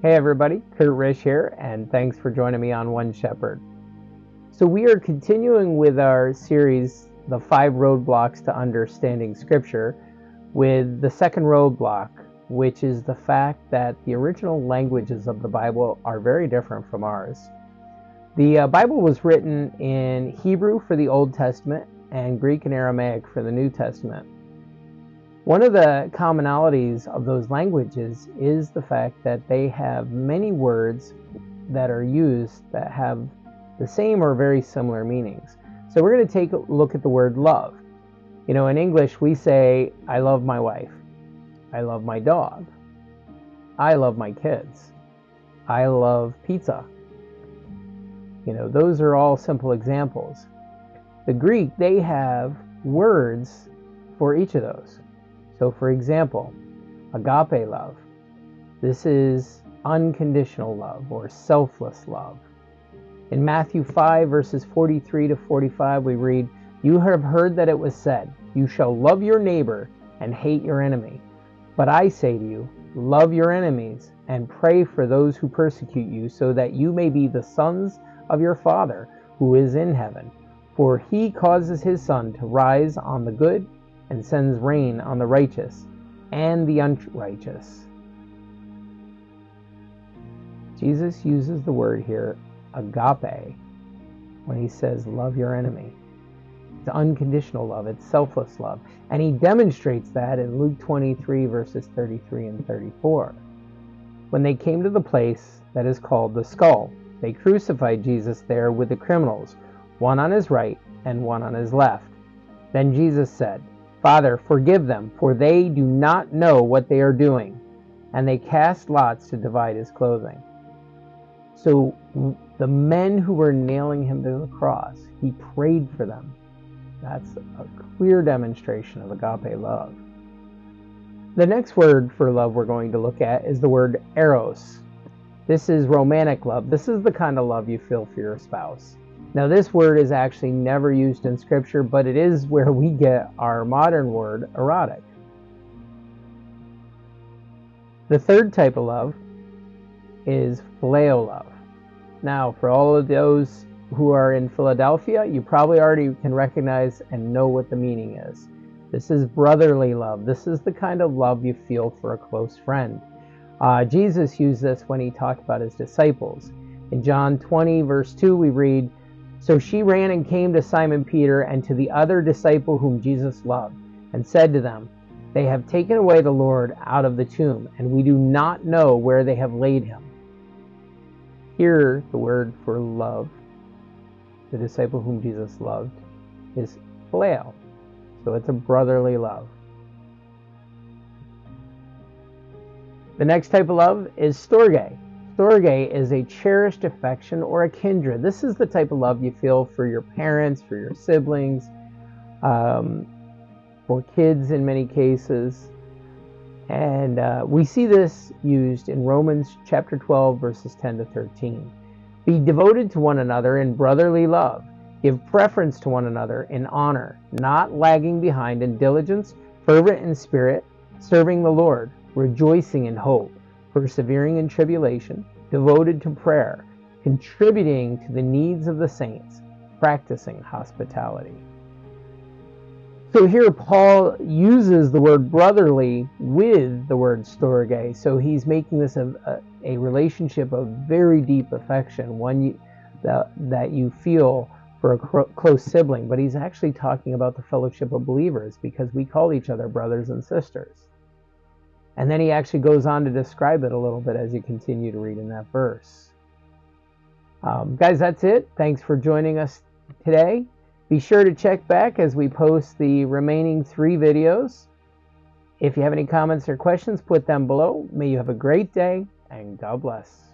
Hey everybody, Kurt Risch here, and thanks for joining me on One Shepherd. So we are continuing with our series, The 5 Roadblocks to Understanding Scripture, with the second roadblock, which is the fact that the original languages of the Bible are very different from ours. The Bible was written in Hebrew for the Old Testament and Greek and Aramaic for the New Testament. One of the commonalities of those languages is the fact that they have many words that are used that have the same or very similar meanings. So we're going to take a look at the word love. You know, in English we say, I love my wife, I love my dog, I love my kids, I love pizza. You know, those are all simple examples. The Greek, they have words for each of those. So for example, agape love. This is unconditional love or selfless love. In Matthew 5 verses 43 to 45 we read, "You have heard that it was said, you shall love your neighbor and hate your enemy. But I say to you, love your enemies and pray for those who persecute you, so that you may be the sons of your Father who is in heaven. For he causes his sun to rise on the good and sends rain on the righteous and the unrighteous." Jesus uses the word here, agape, when he says love your enemy. It's unconditional love, it's selfless love. And he demonstrates that in Luke 23 verses 33 and 34. When they came to the place that is called the skull, they crucified Jesus there with the criminals, one on his right and one on his left. Then Jesus said, "Father, forgive them, for they do not know what they are doing." And they cast lots to divide his clothing. So the men who were nailing him to the cross, he prayed for them. That's a clear demonstration of agape love. The next word for love we're going to look at is the word eros. This is romantic love. This is the kind of love you feel for your spouse. Now this word is actually never used in Scripture, but it is where we get our modern word erotic. The third type of love is phileo love. Now for all of those who are in Philadelphia, you probably already can recognize and know what the meaning is. This is brotherly love. This is the kind of love you feel for a close friend. Jesus used this when he talked about his disciples. In John 20 verse 2 we read, "So she ran and came to Simon Peter and to the other disciple whom Jesus loved, and said to them, They have taken away the Lord out of the tomb, and we do not know where they have laid him." Here, the word for love, the disciple whom Jesus loved, is phileo. So it's a brotherly love. The next type of love is storge. Storge is a cherished affection or a kindred. This is the type of love you feel for your parents, for your siblings, for kids in many cases. And we see this used in Romans chapter 12, verses 10 to 13. "Be devoted to one another in brotherly love. Give preference to one another in honor, not lagging behind in diligence, fervent in spirit, serving the Lord, rejoicing in hope, persevering in tribulation, devoted to prayer, contributing to the needs of the saints, practicing hospitality." So here Paul uses the word brotherly with the word storge. So he's making this a relationship of very deep affection, one that you feel for a close sibling. But he's actually talking about the fellowship of believers, because we call each other brothers and sisters. And then he actually goes on to describe it a little bit as you continue to read in that verse. Guys, that's it. Thanks for joining us today. Be sure to check back as we post the remaining 3 videos. If you have any comments or questions, put them below. May you have a great day, and God bless.